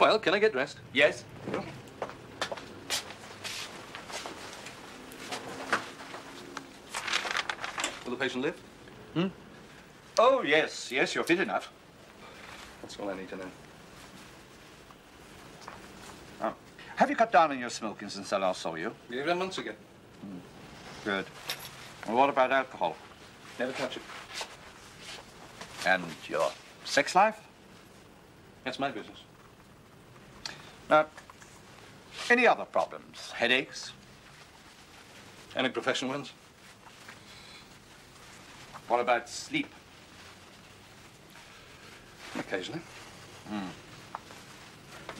Well, can I get dressed? Yes. Will the patient live? Oh, yes. Yes, you're fit enough. That's all I need to know. Oh. Have you cut down on your smoking since I last saw you? 11 months ago. Good. Well, what about alcohol? Never touch it. And your sex life? That's my business. Any other problems? Headaches? Any professional ones? What about sleep? Occasionally.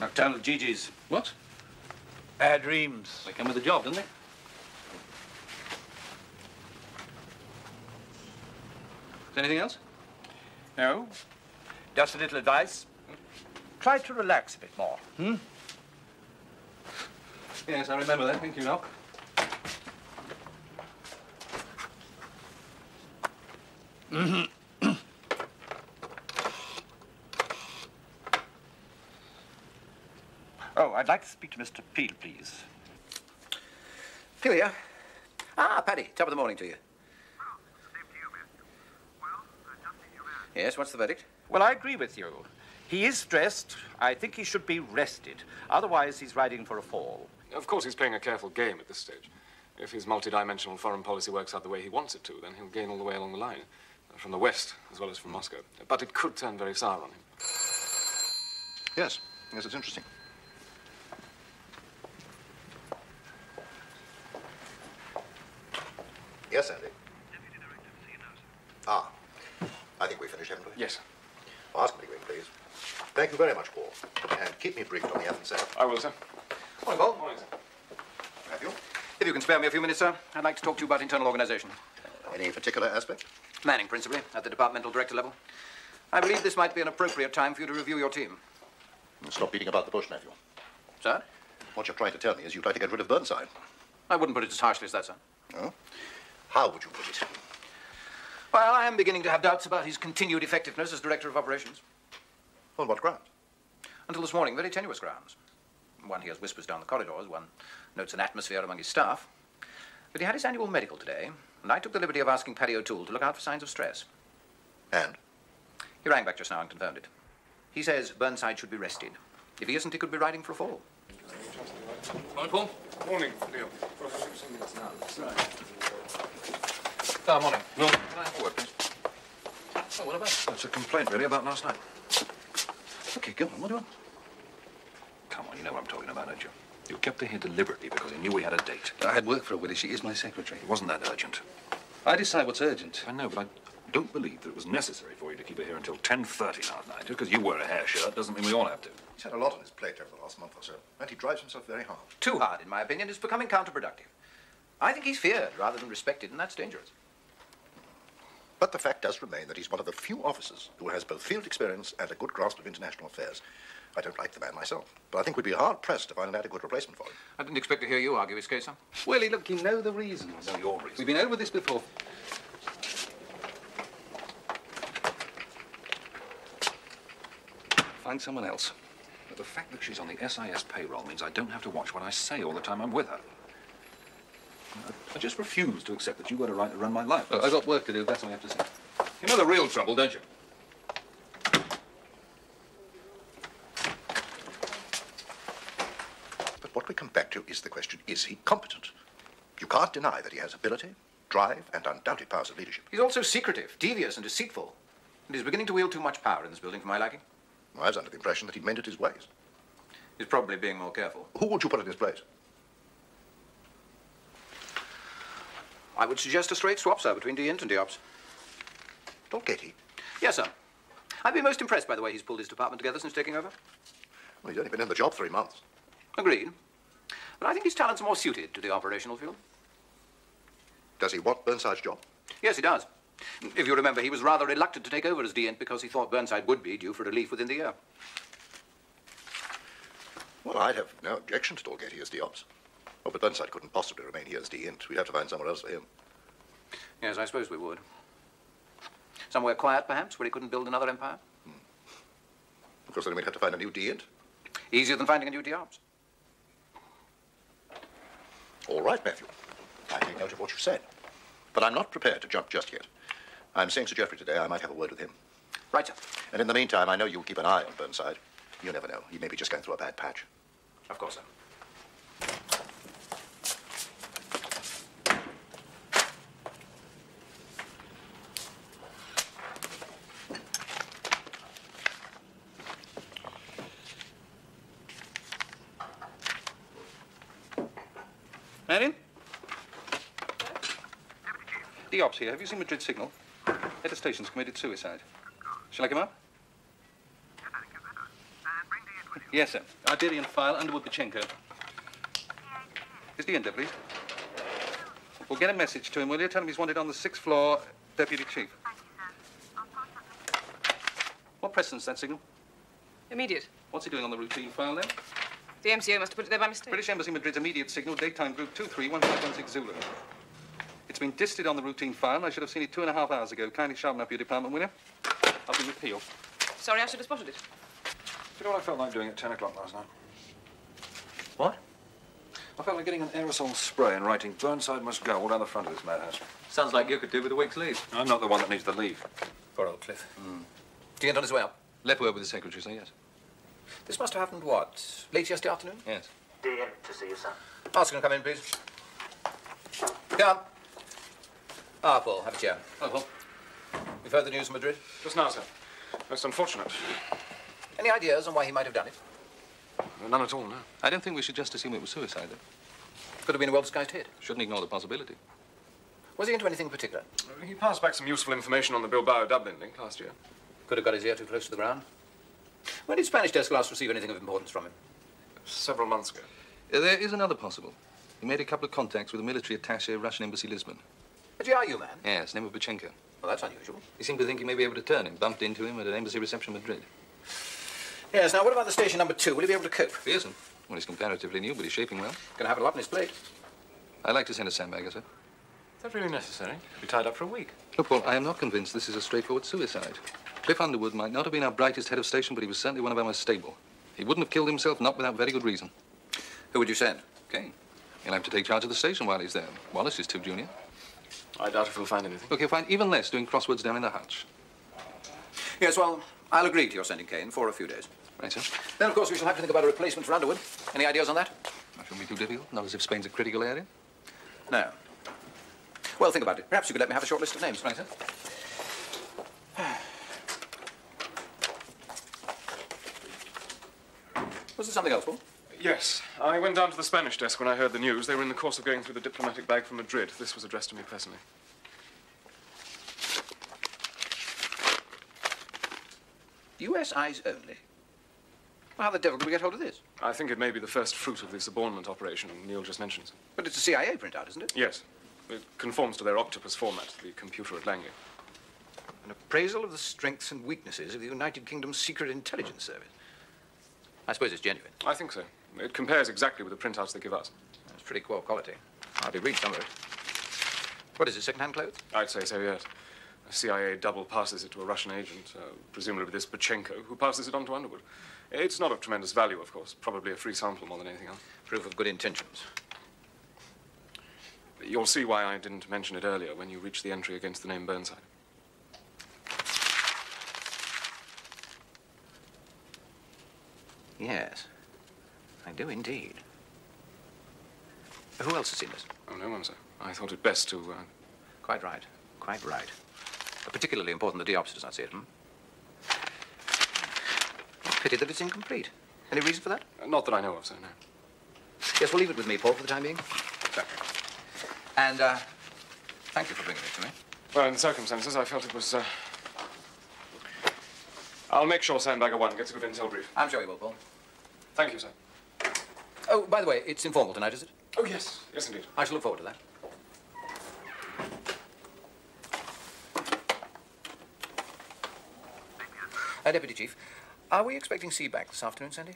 Nocturnal GGs? What? Bad dreams. They come with the job, don't they? Is there anything else? No. Just a little advice. Try to relax a bit more. Yes, I remember that. Thank you, Doc. Oh, I'd like to speak to Mr. Peel, please. Peel here. Ah, Paddy, top of the morning to you. Well, same to you, miss. Well, just need you back. Yes, what's the verdict? Well, I agree with you. He is stressed. I think he should be rested. Otherwise, he's riding for a fall. Of course, he's playing a careful game at this stage. If his multidimensional foreign policy works out the way he wants it to, then he'll gain all the way along the line, from the west as well as from Moscow. But it could turn very sour on him. Yes, it's interesting. Yes, Andy. Deputy Director to see you now, sir. Ah, I think we finished, haven't we? Yes. Ask me to go in, please. Thank you very much, Paul. And keep me briefed on the Athens sale. I will, sir. Morning, Paul. Morning, sir. Have you? If you can spare me a few minutes, sir, I'd like to talk to you about internal organization. Any particular aspect? Manning, principally, at the departmental director level. I believe this might be an appropriate time for you to review your team. Stop beating about the bush, Matthew. Sir? What you're trying to tell me is you'd like to get rid of Burnside. I wouldn't put it as harshly as that, sir. Oh? How would you put it? Well, I am beginning to have doubts about his continued effectiveness as director of operations. On what grounds? Until this morning, very tenuous grounds. One hears whispers down the corridors, one notes an atmosphere among his staff. But he had his annual medical today, and I took the liberty of asking Paddy O'Toole to look out for signs of stress. And? He rang back just now and confirmed it. He says Burnside should be rested. If he isn't, he could be riding for a fall. Morning, Paul. Morning, Leo. Morning. No. Can I have a word, please? Oh, what about? It's a complaint, really, about last night. Okay, go on. What do you want? Come on, you know what I'm talking about, don't you? You kept her here deliberately because you knew we had a date. I had work for her, Willie. She is my secretary. It wasn't that urgent. I decide what's urgent. I know, but I don't believe that it was necessary for you to keep her here until 10:30 last night. Just because you wear a hair shirt doesn't mean we all have to. He's had a lot on his plate over the last month or so, and he drives himself very hard. Too hard, in my opinion. It's becoming counterproductive. I think he's feared rather than respected, and that's dangerous. But the fact does remain that he's one of the few officers who has both field experience and a good grasp of international affairs. I don't like the man myself, but I think we'd be hard-pressed to find an adequate replacement for him. I didn't expect to hear you argue his case, sir. Willie, look, you know the reasons. I know your reason. We've been over this before. Find someone else. But the fact that she's on the SIS payroll means I don't have to watch what I say all the time I'm with her. I just refuse to accept that you got a right to run my life. Look, I've got work to do. That's all I have to say. You know the real trouble, don't you? But what we come back to is the question, is he competent? You can't deny that he has ability, drive, and undoubted powers of leadership. He's also secretive, devious, and deceitful. And he's beginning to wield too much power in this building for my liking. I was under the impression that he'd mended his ways. He's probably being more careful. Who would you put in his place? I would suggest a straight swap, sir, between DINT and DIOPS. Dolgetty. Yes, sir. I've been most impressed by the way he's pulled his department together since taking over. Well, he's only been in the job 3 months. Agreed. But I think his talents are more suited to the operational field. Does he want Burnside's job? Yes, he does. If you remember, he was rather reluctant to take over as DINT because he thought Burnside would be due for relief within the year. Well, I'd have no objection to Dolgetty as DIOPS. Oh, but Burnside couldn't possibly remain here as DINT. We'd have to find somewhere else for him. Yes, I suppose we would. Somewhere quiet, perhaps, where he couldn't build another empire? Of course, then we'd have to find a new DINT. Easier than finding a new Diops. All right, Matthew. I take note of what you said. But I'm not prepared to jump just yet. I'm saying to Geoffrey today I might have a word with him. Right, sir. And in the meantime, I know you'll keep an eye on Burnside. You never know. He may be just going through a bad patch. Of course, sir. Marion? Diops here. Have you seen Madrid signal? Head of station's committed suicide. Shall I come up? Yes, sir. Arderian file, Underwood Pachenko. Is he in there, please? We'll get a message to him, will you? Tell him he's wanted on the 6th floor, Deputy Chief. What precedence that signal? Immediate. What's he doing on the routine file, then? The MCO must have put it there by mistake. British Embassy Madrid's immediate signal, daytime group 231516 Zulu. It's been disted on the routine file, and I should have seen it 2.5 hours ago. Kindly sharpen up your department, will you? I'll be with Peel. Sorry, I should have spotted it. You know what I felt like doing at 10 o'clock last night? What? I felt like getting an aerosol spray and writing Burnside must go all down the front of this madhouse. Sounds like you could do with a week's leave. I'm not the one that needs the leave. Poor old Cliff. Do you get on his way up? Left word with the secretary, so yes. This must have happened, what, late yesterday afternoon? Yes. Dear to see you, sir. Ask him to come in, please. Come. Ah, Paul, have a chair. Oh, well. You've heard the news from Madrid? Just now, sir. Most unfortunate. Any ideas on why he might have done it? None at all, no. I don't think we should just assume it was suicide, though. Could have been a well-disguised hit. Shouldn't ignore the possibility. Was he into anything in particular? He passed back some useful information on the Bilbao-Dublin link last year. Could have got his ear too close to the ground. When did Spanish desk last receive anything of importance from him? Several months ago. There is another possible. He made a couple of contacts with a military attaché, Russian Embassy, Lisbon. A GRU man? Yes, name of Pachenko. Well, that's unusual. He seemed to think he may be able to turn him. Bumped into him at an embassy reception in Madrid. Yes, now what about the station number 2? Will he be able to cope? He isn't. Well, he's comparatively new, but he's shaping well. Gonna have a lot on his plate. I'd like to send a Sandbaggers, sir. Is that really necessary? Be tied up for a week. Look, Paul, I am not convinced this is a straightforward suicide. Cliff Underwood might not have been our brightest head of station, but he was certainly one of our most stable. He wouldn't have killed himself, not without very good reason. Who would you send? Okay. He'll have to take charge of the station while he's there. Wallace is too junior. I doubt if we'll find anything. Look, he'll find even less doing crosswords down in the hutch. Yes, well, I'll agree to your sending Kane for a few days. Right, sir? Then, of course, we shall have to think about a replacement for Underwood. Any ideas on that? That shouldn't be too difficult. Not as if Spain's a critical area. No. Well, think about it. Perhaps you could let me have a short list of names. Right, sir? Was there something else, Paul? Yes. I went down to the Spanish desk when I heard the news. They were in the course of going through the diplomatic bag from Madrid. This was addressed to me personally. US eyes only. Well, how the devil did we get hold of this? I think it may be the first fruit of the subornament operation Neil just mentions. But it's a CIA printout, isn't it? Yes. It conforms to their octopus format, the computer at Langley. An appraisal of the strengths and weaknesses of the United Kingdom's Secret Intelligence Service. I suppose it's genuine. I think so. It compares exactly with the printouts they give us. It's pretty poor quality. Hardly read some of it. What is it, second-hand clothes? I'd say so, yes. A CIA double passes it to a Russian agent, presumably this Pachenko, who passes it on to Underwood. It's not of tremendous value, of course. Probably a free sample more than anything else. Proof of good intentions. You'll see why I didn't mention it earlier when you reach the entry against the name Burnside. Yes, I do indeed. Who else has seen this? Oh, no one, sir. I thought it best to, Quite right. Quite right. Particularly important the Diops does not see it, Pity that it's incomplete. Any reason for that? Not that I know of, sir, no. Yes, we'll leave it with me, Paul, for the time being. Exactly. And, thank you for bringing it to me. Well, in the circumstances, I felt it was, I'll make sure Sandbagger 1 gets a good intel brief. I'm sure you will, Paul. Thank you, sir. Oh, by the way, it's informal tonight, is it? Oh, yes. Yes, indeed. I shall look forward to that. Deputy Chief, are we expecting C back this afternoon, Sandy?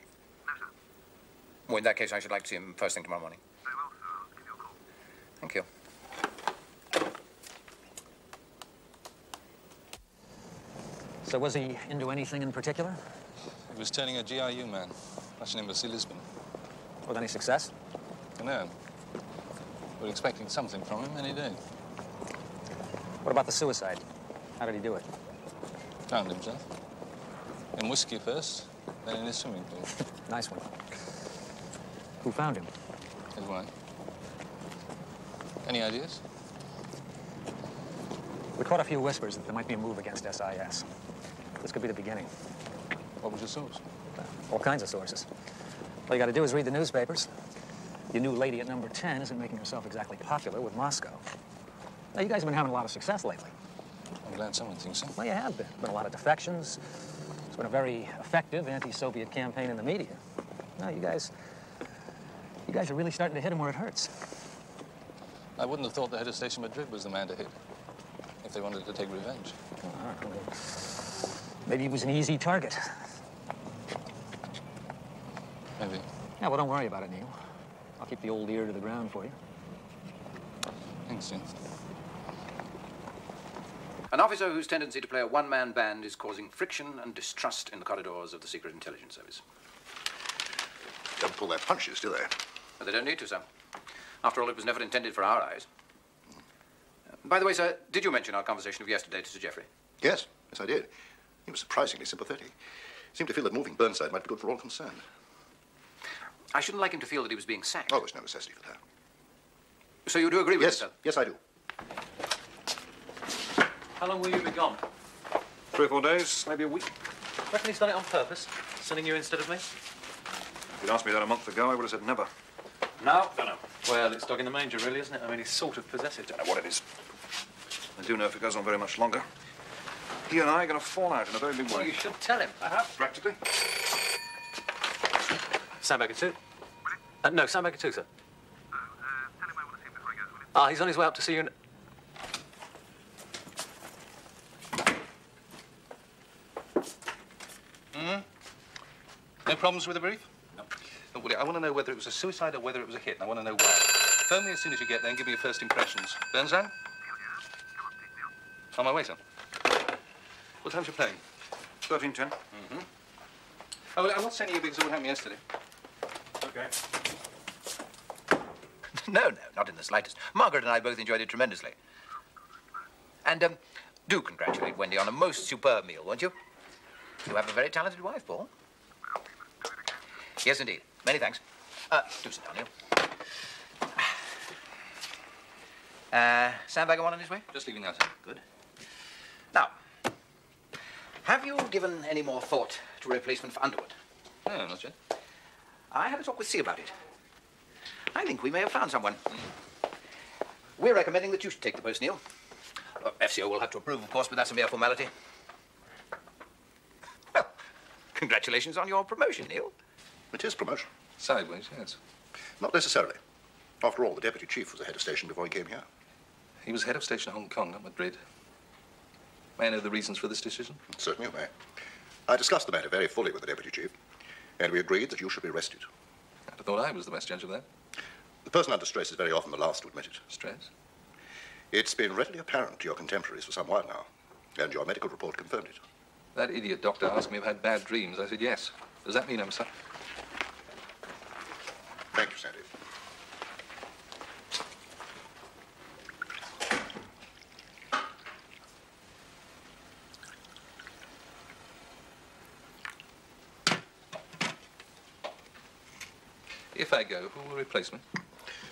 No, sir. Well, in that case, I should like to see him first thing tomorrow morning. Very well, sir. I'll give you a call. Thank you. So was he into anything in particular? He was turning a GRU man. Russian Embassy, Lisbon. With any success? No. We're expecting something from him any day. What about the suicide? How did he do it? Found himself. In whiskey first, then in his swimming pool. Nice one. Who found him? His wife. Any ideas? We caught a few whispers that there might be a move against SIS. This could be the beginning. What was your source? All kinds of sources. All you got to do is read the newspapers. Your new lady at number 10 isn't making herself exactly popular with Moscow. Now, you guys have been having a lot of success lately. I'm glad someone thinks so. Well, you have been. There's been a lot of defections. It's been a very effective anti-Soviet campaign in the media. No, you guys are really starting to hit him where it hurts. I wouldn't have thought the head of Station Madrid was the man to hit if they wanted to take revenge. Maybe he was an easy target. Maybe. Yeah, well, don't worry about it, Neil. I'll keep the old ear to the ground for you. Thanks, Jim. An officer whose tendency to play a one-man band is causing friction and distrust in the corridors of the Secret Intelligence Service. Don't pull their punches, do they? But they don't need to, sir. After all, it was never intended for our eyes. By the way, sir, did you mention our conversation of yesterday to Sir Geoffrey? Yes, I did. He was surprisingly sympathetic. He seemed to feel that moving Burnside might be good for all concerned. I shouldn't like him to feel that he was being sacked. Oh, there's no necessity for that. So you do agree with Yes, me, sir? yes, I do. How long will you be gone? 3 or 4 days, maybe a week. Reckon he's done it on purpose, sending you instead of me? If you'd asked me that a month ago, I would have said never. No. Well, it's dog in the manger, really, isn't it? I mean, he's sort of possessive. I don't know what it is. I do know if it goes on very much longer, he and I are going to fall out in a very big way. Well, you should tell him. I have. Practically. Sandbagger 2? No, Sandbagger 2, sir. Tell him I want to see him before he goes, will you? He's on his way up to see you in... No problems with the brief? No. Don't worry, I want to know whether it was a suicide or whether it was a hit, and I want to know why. Phone me as soon as you get there and give me your first impressions. Burnside? On my way, sir. What time's your plane? 13:10. Oh, well, I'm not sending you because of what happened yesterday. Okay. No, not in the slightest. Margaret and I both enjoyed it tremendously. And, do congratulate Wendy on a most superb meal, won't you? You have a very talented wife, Paul. Yes, indeed. Many thanks. Do sit down, Neil. Sandbagger one on his way? Just leaving now, sir. Good. Now, have you given any more thought to a replacement for Underwood? No, not yet. I had a talk with C about it. I think we may have found someone. We're recommending that you should take the post, Neil. FCO will have to approve, of course, but that's a mere formality. Well, congratulations on your promotion, Neil. It is promotion. Sideways, yes. Not necessarily. After all, the deputy chief was the head of station before he came here. He was head of station in Hong Kong, not Madrid. May I know the reasons for this decision? Certainly you may. I discussed the matter very fully with the deputy chief, and we agreed that you should be arrested. I'd have thought I was the best judge of that. The person under stress is very often the last to admit it. Stress? It's been readily apparent to your contemporaries for some while now, and your medical report confirmed it. That idiot doctor asked me if I had bad dreams. I said yes. Does that mean I'm sorry? Thank you, Sandy. If I go, who will replace me?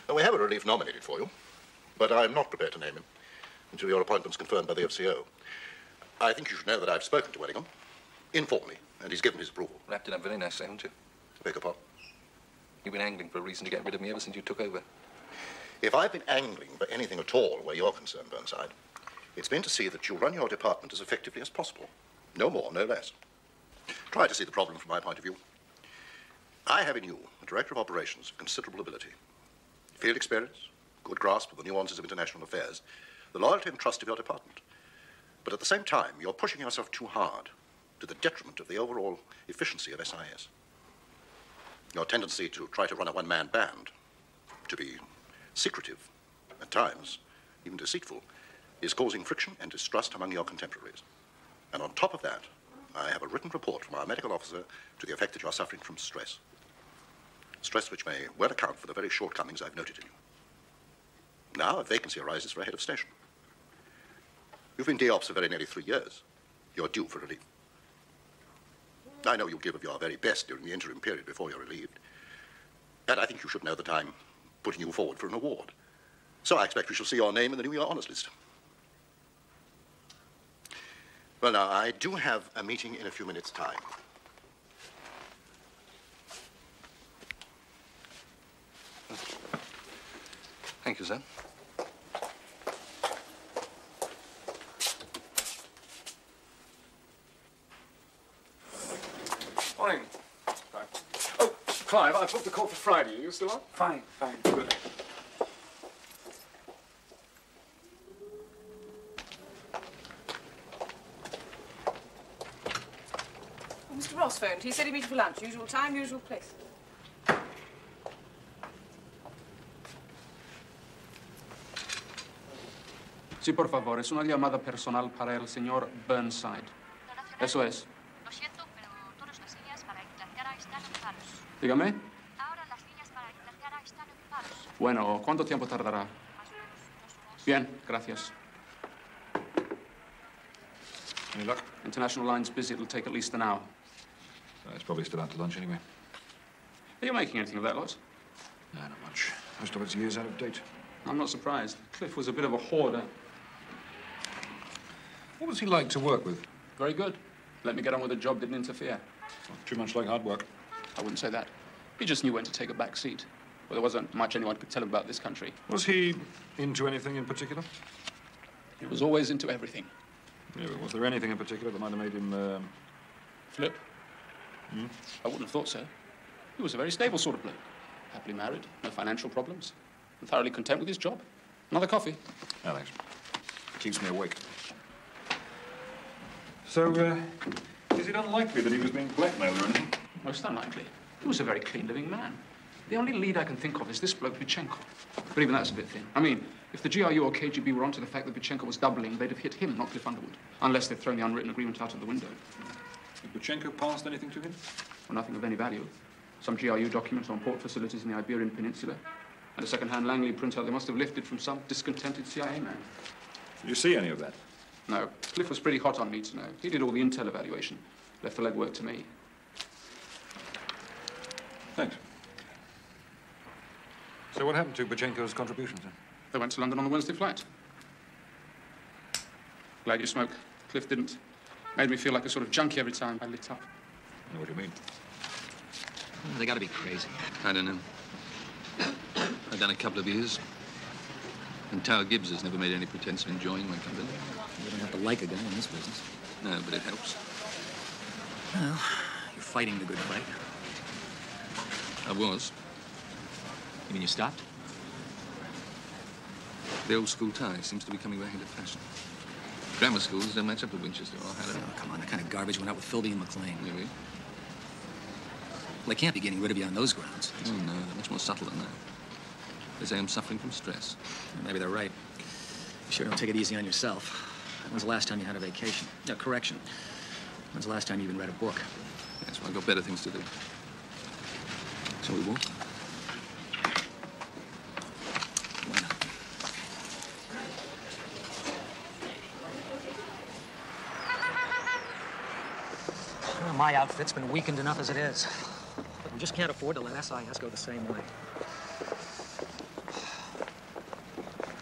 Well, we have a relief nominated for you, but I'm not prepared to name him until your appointment's confirmed by the FCO. I think you should know that I've spoken to Wellingham, informally, and he's given his approval. Wrapped it up very nicely, haven't you? Beg your pardon? You've been angling for a reason to get rid of me ever since you took over. If I've been angling for anything at all where you're concerned, Burnside, it's been to see that you run your department as effectively as possible. No more, no less. Try to see the problem from my point of view. I have in you a director of operations of considerable ability. Field experience, good grasp of the nuances of international affairs, the loyalty and trust of your department. But at the same time, you're pushing yourself too hard to the detriment of the overall efficiency of SIS. Your tendency to try to run a one-man band, to be secretive, at times even deceitful, is causing friction and distrust among your contemporaries. And on top of that, I have a written report from our medical officer to the effect that you're suffering from stress. Stress which may well account for the very shortcomings I've noted in you. Now a vacancy arises for a head of station. You've been DOPS for very nearly 3 years. You're due for relief. I know you'll give of your very best during the interim period before you're relieved. And I think you should know that I'm putting you forward for an award. So I expect we shall see your name in the New Year Honours List. Well, now, I do have a meeting in a few minutes' time. Thank you, sir. Morning. Oh, Clive, I've booked the call for Friday. Are you still on? Fine. Good. Oh, Mr. Ross phoned. He said he'd meet you for lunch. Usual time, usual place. Sí, por favor. Es una llamada personal para el señor Burnside. Eso es. Lo siento, pero todas las líneas para Inglaterra están ocupadas. Dígame. Ahora las líneas para Inglaterra están ocupadas. Bueno, ¿cuánto tiempo tardará? Más o menos 2 horas. Bien, gracias. Any luck? International line's busy. It'll take at least an hour. It's probably still out to lunch anyway. Are you making anything of that lot? No, not much. Most of it's years out of date. I'm not surprised. Cliff was a bit of a hoarder. What was he like to work with? Very good. Let me get on with the job, didn't interfere. Not too much like hard work. I wouldn't say that. He just knew when to take a back seat. Well, there wasn't much anyone could tell him about this country. Was he into anything in particular? He was always into everything. Yeah, but was there anything in particular that might have made him, Flip? I wouldn't have thought so. He was a very stable sort of bloke. Happily married, no financial problems, and thoroughly content with his job. Another coffee? No, thanks. Keeps me awake. So, is it unlikely that he was being blackmailed or anything? Most unlikely. He was a very clean-living man. The only lead I can think of is this bloke, Vichenko. But even that's a bit thin. I mean, if the GRU or KGB were onto the fact that Vichenko was doubling, they'd have hit him, not Cliff Underwood. Unless they'd thrown the unwritten agreement out of the window. Had Buchenko passed anything to him? Well, nothing of any value. Some GRU documents on port facilities in the Iberian Peninsula. And a second-hand Langley printout they must have lifted from some discontented CIA man. Did you see any of that? No. Cliff was pretty hot on me to know. He did all the intel evaluation. Left the legwork to me. Thanks. So what happened to Buchenko's contributions, then? They went to London on the Wednesday flight. Glad you smoke. Cliff didn't. Made me feel like a sort of junkie every time I lit up. I know what you mean. They gotta be crazy. I don't know. I've done a couple of years. And Tower Gibbs has never made any pretense of enjoying my company. You don't have to like a guy in this business. No, but it helps. Well, you're fighting the good fight. I was. You mean you stopped? The old school tie seems to be coming back into fashion. Grammar schools don't match up to Winchester or Harrow. Oh, come on, that kind of garbage went out with Philby and McLean. Maybe. Well, they can't be getting rid of you on those grounds. Oh, no, they're much more subtle than that. They say I'm suffering from stress. Maybe they're right. You sure don't take it easy on yourself. When's the last time you had a vacation? No, correction. When's the last time you even read a book? Yes, well, I've got better things to do. Shall we walk? Why not? Well, my outfit's been weakened enough as it is. But we just can't afford to let SIS go the same way.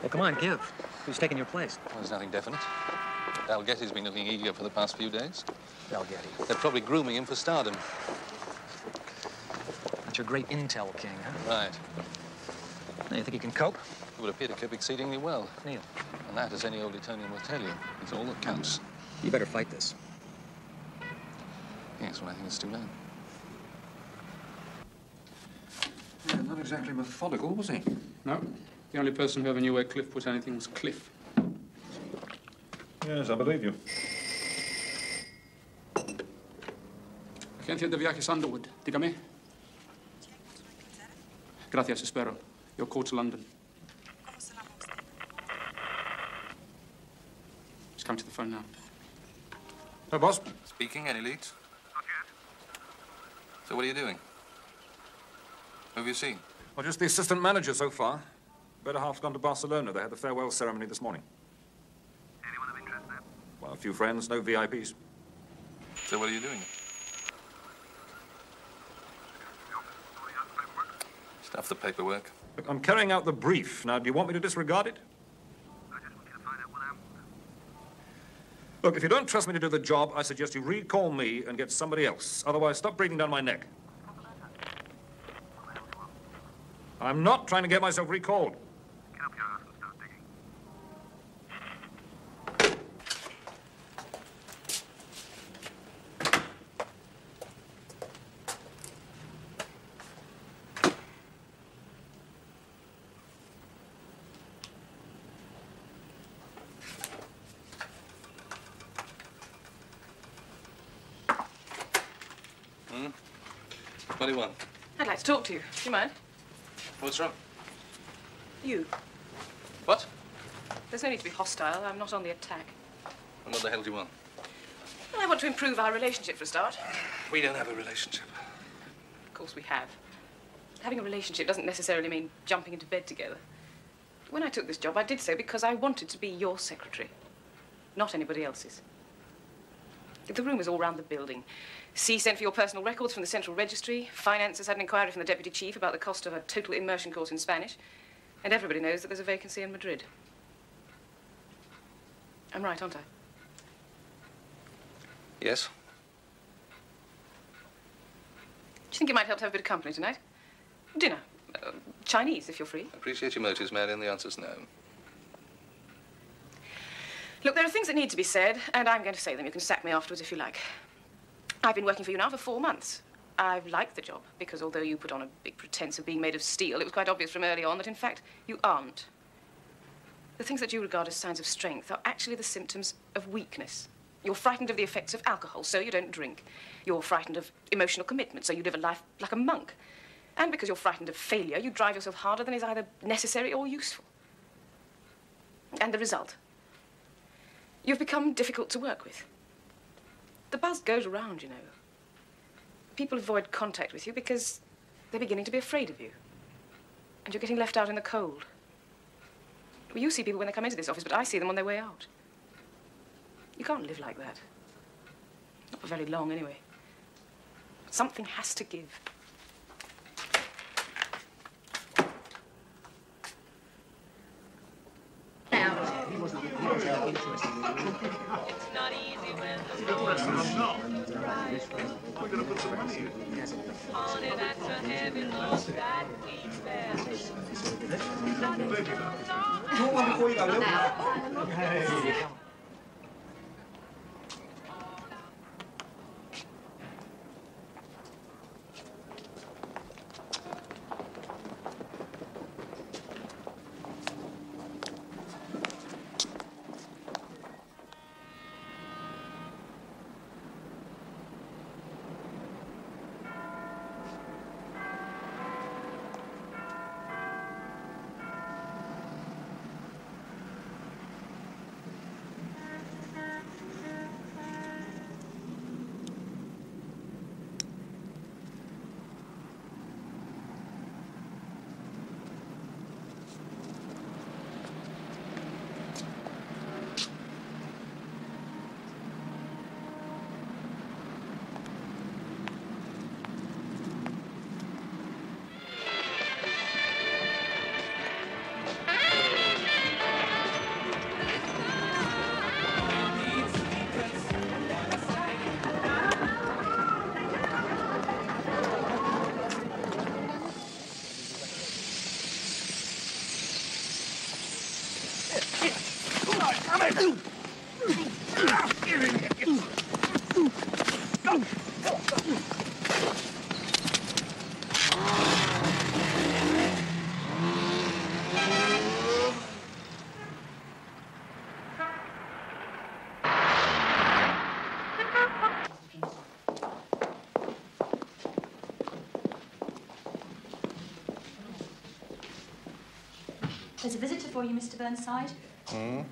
Well, come on, give. Who's taking your place? Well, there's nothing definite. Dalgetty's been looking eager for the past few days. Dalgetty. They're probably grooming him for stardom. That's your great intel king, huh? Right. Now, you think you can cope? He would appear to cope exceedingly well. Neil. And that, as any old Etonian will tell you, is all that counts. You better fight this. Yes, well, I think it's too late. Yeah, not exactly methodical, was he? No. The only person who ever knew where Cliff put anything was Cliff. Yes, I believe you. Agente de viajes Underwood, dígame. Gracias, espero. You're called to London. Just come to the phone now. Hello, boss. Speaking, any leads? Not yet. So what are you doing? Who have you seen? Well, just the assistant manager so far. Better half's gone to Barcelona. They had the farewell ceremony this morning. Anyone of interest there? Well, a few friends, no VIPs. So what are you doing? Stuff the paperwork. Look, I'm carrying out the brief. Now, do you want me to disregard it? I just want you to find out what happened. Look, if you don't trust me to do the job, I suggest you recall me and get somebody else. Otherwise, stop breathing down my neck. I'm not trying to get myself recalled. Get up your ass and start digging. What do you want? I'd like to talk to you. Do you mind? What's wrong? You. What? There's no need to be hostile. I'm not on the attack. And what the hell do you want? Well, I want to improve our relationship for a start. We don't have a relationship. Of course we have. Having a relationship doesn't necessarily mean jumping into bed together. When I took this job, I did so because I wanted to be your secretary, not anybody else's. The room was all round the building. C sent for your personal records from the Central Registry. Finances had an inquiry from the Deputy Chief about the cost of a total immersion course in Spanish. And everybody knows that there's a vacancy in Madrid. I'm right, aren't I? Yes. Do you think it might help to have a bit of company tonight? Dinner. Chinese, if you're free. I appreciate your motives, Marion. The answer's no. Look, there are things that need to be said, and I'm going to say them. You can sack me afterwards if you like. I've been working for you now for 4 months. I've liked the job, because although you put on a big pretense of being made of steel, it was quite obvious from early on that, in fact, you aren't. The things that you regard as signs of strength are actually the symptoms of weakness. You're frightened of the effects of alcohol, so you don't drink. You're frightened of emotional commitment, so you live a life like a monk. And because you're frightened of failure, you drive yourself harder than is either necessary or useful. And the result? You've become difficult to work with. The buzz goes around, you know. People avoid contact with you because they're beginning to be afraid of you. And you're getting left out in the cold. Well, you see people when they come into this office, but I see them on their way out. You can't live like that. Not for very long, anyway. Something has to give. It's not easy when the storm We're going to put some money in. on it at a heavy load that we bear. Talk one before you go, Lil. There's a visitor for you, Mr. Burnside. Hmm?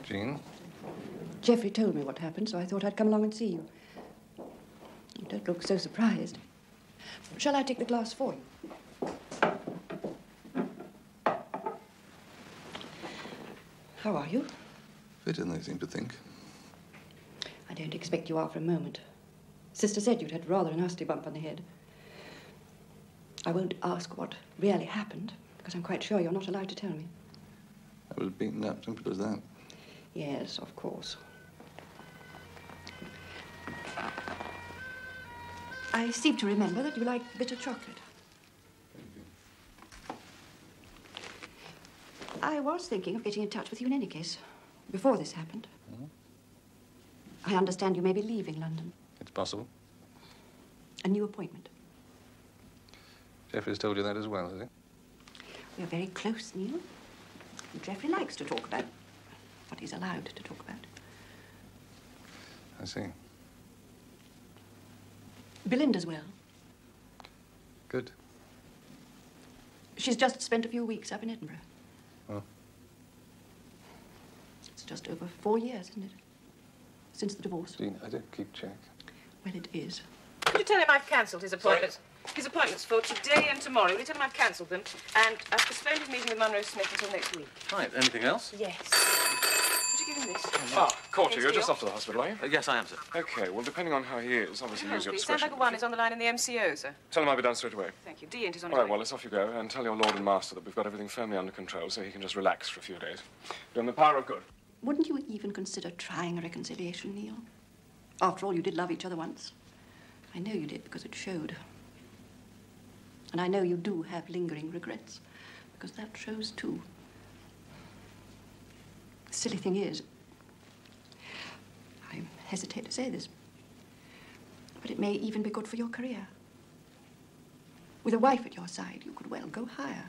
Jean? Geoffrey told me what happened, so I thought I'd come along and see you. You don't look so surprised. Shall I take the glass for you? How are you? Fitter than I seem to think. I don't expect you are for a moment. Sister said you'd had rather a nasty bump on the head. I won't ask what really happened, because I'm quite sure you're not allowed to tell me. I was beaten up, simple as that. Yes, of course. I seem to remember that you like bitter chocolate. I was thinking of getting in touch with you in any case, before this happened. I understand you may be leaving London. It's possible. A new appointment. Jeffrey's told you that as well, has he? We are very close, Neil. And Geoffrey likes to talk about what he's allowed to talk about. I see. Belinda's well. Good. She's just spent a few weeks up in Edinburgh. Oh. It's just over 4 years, isn't it? Since the divorce. Jean, I don't keep check. Well, it is. Could you tell him I've cancelled his appointments? His appointments for today and tomorrow. Will you tell him I've cancelled them? And I've postponed his meeting with Munro Smith until next week. Right, anything else? Yes. Would you give him this? Ah, caught you. You're just off to the hospital, are you? Yes, I am, sir. Okay, well, depending on how he is, obviously use your discretion. Sandbagger 1 is on the line in the MCO, sir. Tell him I'll be down straight away. Thank you. D-Int is on All his right, way. Wallace, off you go, and tell your lord and master that we've got everything firmly under control so he can just relax for a few days. Do him the power of good. Wouldn't you even consider trying a reconciliation, Neil? After all, you did love each other once. I know you did because it showed. And I know you do have lingering regrets because that shows too. The silly thing is, I hesitate to say this, but it may even be good for your career. With a wife at your side, you could well go higher,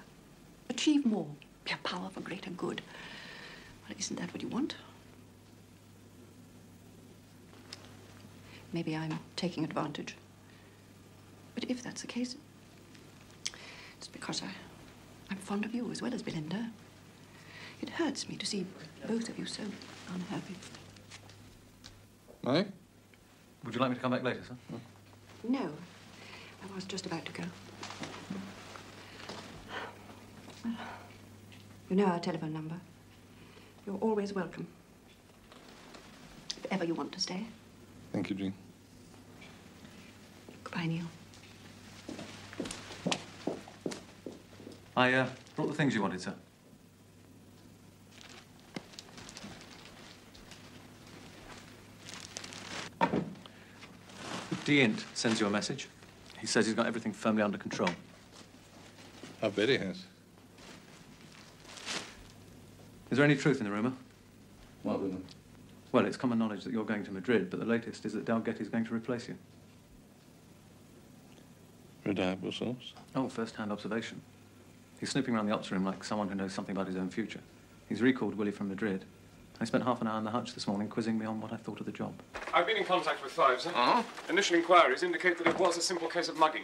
achieve more, be a power for greater good. Well, isn't that what you want? Maybe I'm taking advantage. But if that's the case, it's because I'm fond of you as well as Belinda. It hurts me to see both of you so unhappy. Mike? Would you like me to come back later, sir? No, I was just about to go. Well, you know our telephone number. You're always welcome. If ever you want to stay. Thank you, Jean. Goodbye, Neil. I brought the things you wanted, sir. D-Int sends you a message. He says he's got everything firmly under control. I bet he has. Is there any truth in the rumour? What rumour? Well, it's common knowledge that you're going to Madrid, but the latest is that Dalgetty's going to replace you. Reliable source? Oh, first-hand observation. He's snooping around the ops room like someone who knows something about his own future. He's recalled Willie from Madrid. I spent half an hour on the hutch this morning quizzing me on what I thought of the job. I've been in contact with Fives. Initial inquiries indicate that it was a simple case of mugging.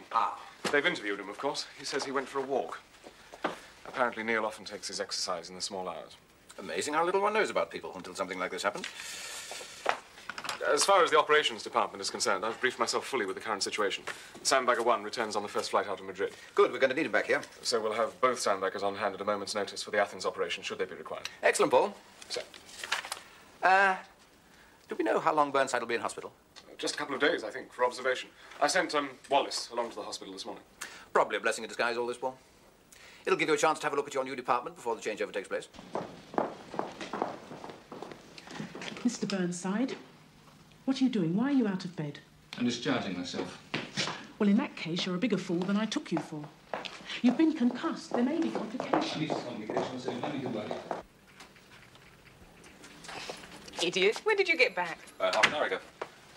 They've interviewed him, of course. He says he went for a walk. Apparently, Neil often takes his exercise in the small hours. Amazing how little one knows about people until something like this happens. As far as the operations department is concerned, I've briefed myself fully with the current situation. Sandbagger 1 returns on the first flight out of Madrid. Good, we're going to need him back here. So we'll have both Sandbaggers on hand at a moment's notice for the Athens operation, should they be required. Excellent, Paul. So, do we know how long Burnside will be in hospital? just a couple of days, I think, for observation. I sent Wallace along to the hospital this morning. Probably a blessing in disguise, all this, Paul. It'll give you a chance to have a look at your new department before the changeover takes place. Mr. Burnside, what are you doing? Why are you out of bed? I'm discharging myself. Well, in that case, you're a bigger fool than I took you for. You've been concussed. There may be complications. I need complications, so let me do that. Idiot. When did you get back? Half an hour ago.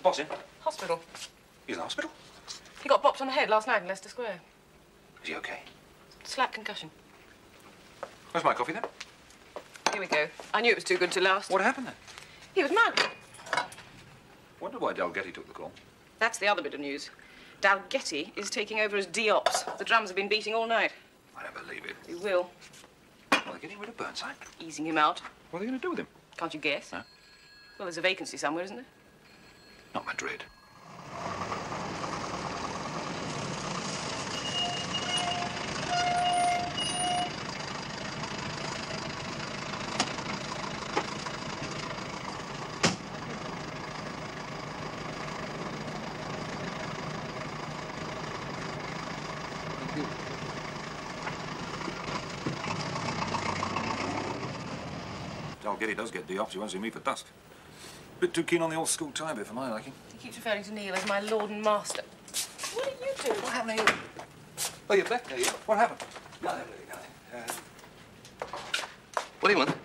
Boss in? Hospital. He's in hospital? He got bopped on the head last night in Leicester Square. Is he okay? Slight concussion. Where's my coffee then? Here we go. I knew it was too good to last. What happened then? He was mugged. Wonder why Dalgetty took the call. That's the other bit of news. Dalgetty is taking over as D-Ops. The drums have been beating all night. I don't believe it. He will. Well, they're getting rid of Burnside. Easing him out. What are they going to do with him? Can't you guess? No. Well, there's a vacancy somewhere, isn't there? Not Madrid. old Giddy does get de-ops, you won't see me for dust. Bit too keen on the old school tie bit for my liking. He keeps referring to Neil as my lord and master. What are you doing? What happened to you? Oh, you're back now, you. What happened? Nothing. What do you want?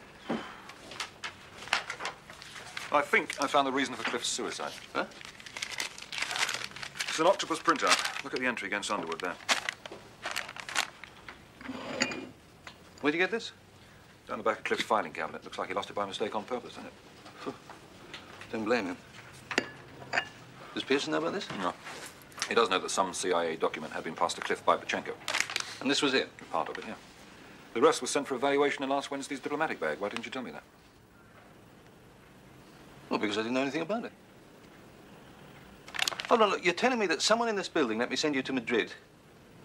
I think I found the reason for Cliff's suicide. Huh? It's an octopus printout. Look at the entry against Underwood there. Where'd you get this? Down the back of Cliff's filing cabinet. Looks like he lost it by mistake on purpose, doesn't it? Don't blame him. Does Pearson know about this? No. He does know that some CIA document had been passed to Cliff by Pachenko. And this was it? Part of it, yeah. The rest was sent for evaluation in last Wednesday's diplomatic bag. Why didn't you tell me that? Well, because I didn't know anything about it. Hold on, look, you're telling me that someone in this building let me send you to Madrid,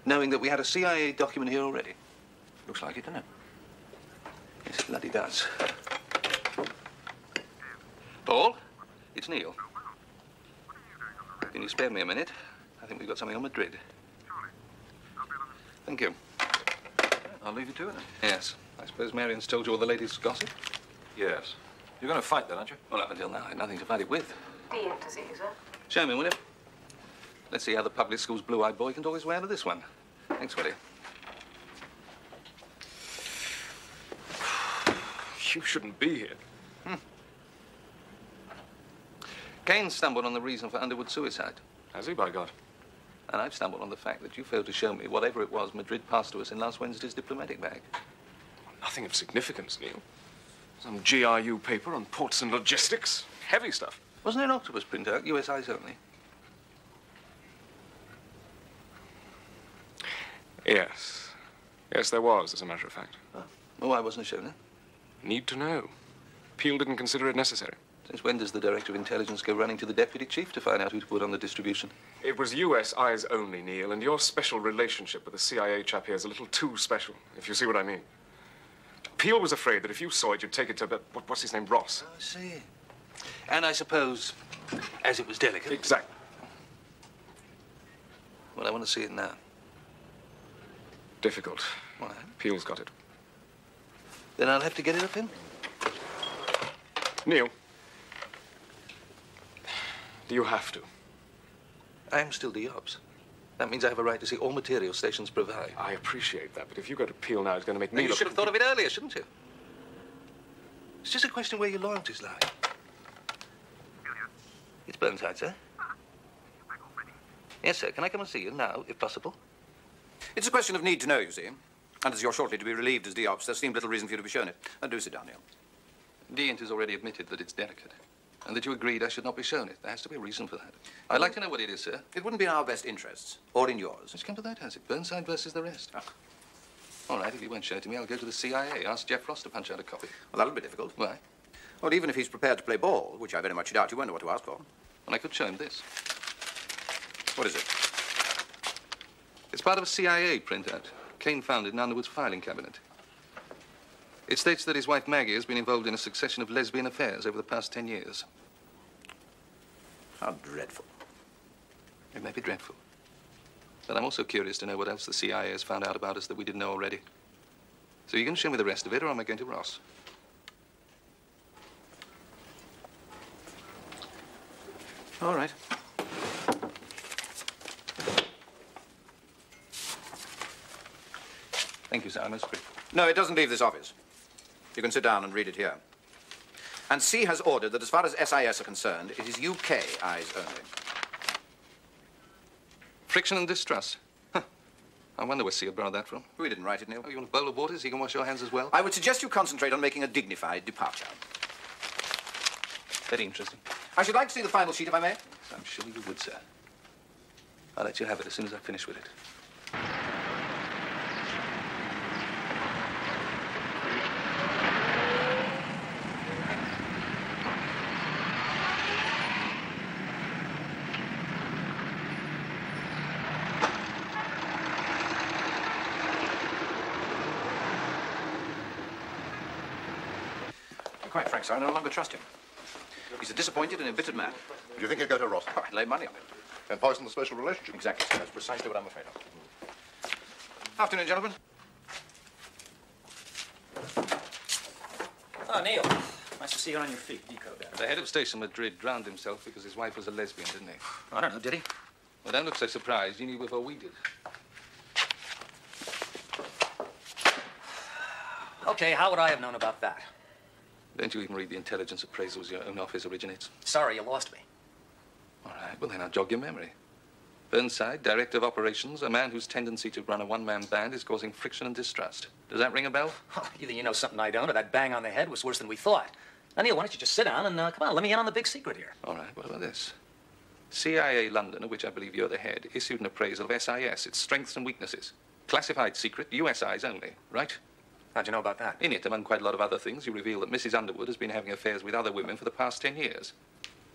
knowing that we had a CIA document here already? Looks like it, doesn't it? Yes, it bloody does. Paul, it's Neil. Can you spare me a minute? I think we've got something on Madrid. Thank you. I'll leave you to it then. Yes. I suppose Marion's told you all the latest gossip? Yes. You're going to fight then, aren't you? Well, up until now, I had nothing to fight it with. Be in to see you, sir. Show me, will you? Let's see how the public school's blue-eyed boy can talk his way out of this one. Thanks, Willie. You shouldn't be here. Kane stumbled on the reason for Underwood's suicide. Has he, by God? And I've stumbled on the fact that you failed to show me whatever it was Madrid passed to us in last Wednesday's diplomatic bag. Nothing of significance, Neil. Some GRU paper on ports and logistics. Heavy stuff. Wasn't it an octopus printout, US eyes only? Yes. Yes, there was, as a matter of fact. Oh. Well, why wasn't it shown then? Need to know. Peel didn't consider it necessary. Since when does the Director of Intelligence go running to the Deputy Chief to find out who to put on the distribution? It was US eyes only, Neil, and your special relationship with the CIA chap here is a little too special, if you see what I mean. Peel was afraid that if you saw it, you'd take it to, what's his name, Ross. Oh, I see. And I suppose, as it was delicate... Exactly. Well, I want to see it now. Difficult. Why? Peel's got it. Then I'll have to get it of him. Neil. Do you have to? I am still de-ops. That means I have a right to see all material stations provide. I appreciate that, but if you go to Peel now, it's going to make me You look... should have thought of it earlier, shouldn't you? It's just a question where your loyalties lie. It's Burnside, sir. Yes, sir. Can I come and see you now, if possible? It's a question of need to know, you see. And as you're shortly to be relieved as de-ops, there seemed little reason for you to be shown it. Now, do sit down, Neil. Deant has already admitted that it's delicate, and that you agreed I should not be shown it. There has to be a reason for that. I'd like to know what it is, sir. It wouldn't be in our best interests, or in yours. It's come to that, has it? Burnside versus the rest. Ah. All right, if you won't show it to me, I'll go to the CIA. Ask Jeff Ross to punch out a copy. Well, that'll be difficult. Why? Well, even if he's prepared to play ball, which I very much doubt, you won't know what to ask for. Well, I could show him this. What is it? It's part of a CIA printout. Kane found it in Underwood's filing cabinet. It states that his wife Maggie has been involved in a succession of lesbian affairs over the past 10 years. How dreadful. It may be dreadful. But I'm also curious to know what else the CIA has found out about us that we didn't know already. So you can show me the rest of it, or am I going to Ross? All right. Thank you, sir. I'm most grateful. No, it doesn't leave this office. You can sit down and read it here. And C has ordered that as far as SIS are concerned, it is UK eyes only. Friction and distrust. Huh. I wonder where C had borrowed that from. We didn't write it, Neil. Oh, you want a bowl of water so you can wash your hands as well? I would suggest you concentrate on making a dignified departure. Very interesting. I should like to see the final sheet, if I may. I'm sure you would, sir. I'll let you have it as soon as I finish with it. To be quite frank, sir, I no longer trust him. He's a disappointed and embittered man. Do you think he'll go to Ross? Oh, I'd lay money on it. And poison the special relationship? Exactly, sir. That's precisely what I'm afraid of. Afternoon, gentlemen. Oh, Neil. Nice to see you on your feet. Decode that. The head of station Madrid drowned himself because his wife was a lesbian, didn't he? I don't know, did he? Well, don't look so surprised. You knew before we did. Okay, how would I have known about that? Don't you even read the intelligence appraisals your own office originates? Sorry, you lost me. All right, well, then I'll jog your memory. Burnside, Director of Operations, a man whose tendency to run a one-man band is causing friction and distrust. Does that ring a bell? Either you know something I don't, or that bang on the head was worse than we thought. Now, Neil, why don't you just sit down and, come on, let me in on the big secret here. All right, what about this? CIA London, of which I believe you're the head, issued an appraisal of SIS, its strengths and weaknesses. Classified secret, US eyes only, right? How'd you know about that? In it, among quite a lot of other things, you reveal that Mrs. Underwood has been having affairs with other women for the past 10 years.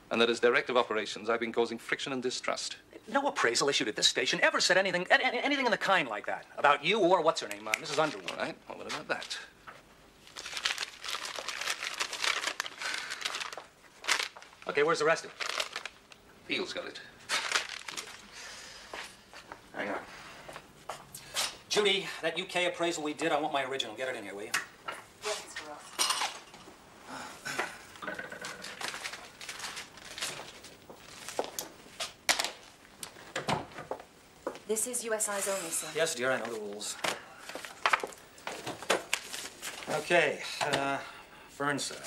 And that as Director of Operations, I've been causing friction and distrust. No appraisal issued at this station ever said anything in the kind like that. About you or what's her name, Mrs. Underwood. All right, well, what about that? Okay, where's the rest of it? Beale's got it. Hang on. Judy, that UK appraisal we did, I want my original. Get it in here, will you? Yes, Mr. Ross. This is US eyes only, sir. Yes, dear, I know the rules. Okay, Burnside.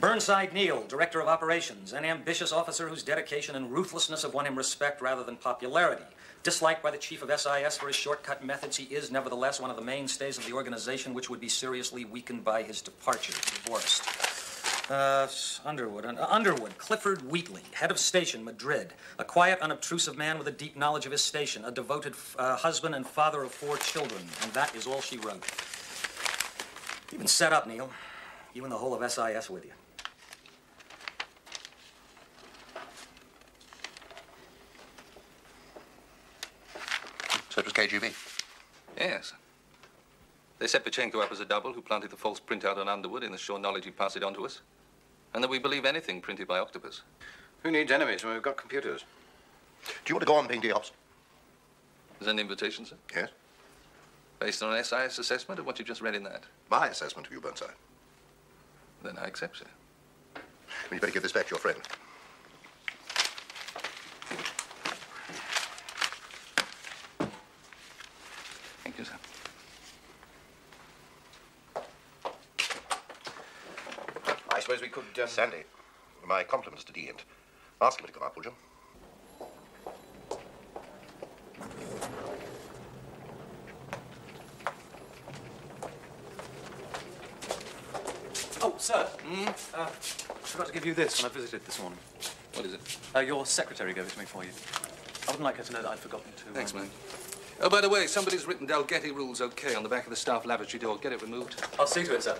Burnside Neal, Director of Operations, an ambitious officer whose dedication and ruthlessness have won him respect rather than popularity. Disliked by the chief of SIS for his shortcut methods, he is nevertheless one of the mainstays of the organization, which would be seriously weakened by his departure. Divorced. Underwood, Clifford Wheatley, head of station, Madrid. A quiet, unobtrusive man with a deep knowledge of his station. A devoted husband and father of 4 children. And that is all she wrote. You've been set up, Neil. You and the whole of SIS with you. So it was KGB? Yes. They set Pachenko up as a double who planted the false printout on Underwood in the sure knowledge he'd pass it on to us. And that we believe anything printed by Octopus. Who needs enemies when we've got computers? Do you want to go on being DOPS? Is that an invitation, sir? Yes. Based on an SIS assessment of what you've just read in that? My assessment of you, Burnside. Then I accept, sir. Well, you better give this back to your friend. Thank you, sir. I suppose we could, Sandy, my compliments to Deant. Ask him to come up, would you? Oh, sir. I forgot to give you this when I visited this morning. What is it? Your secretary gave it to me for you. I wouldn't like her to know that I'd forgotten to... Thanks, man. Oh, by the way, somebody's written Dalgety rules okay on the back of the staff lavatory door. Get it removed. I'll see to it, sir.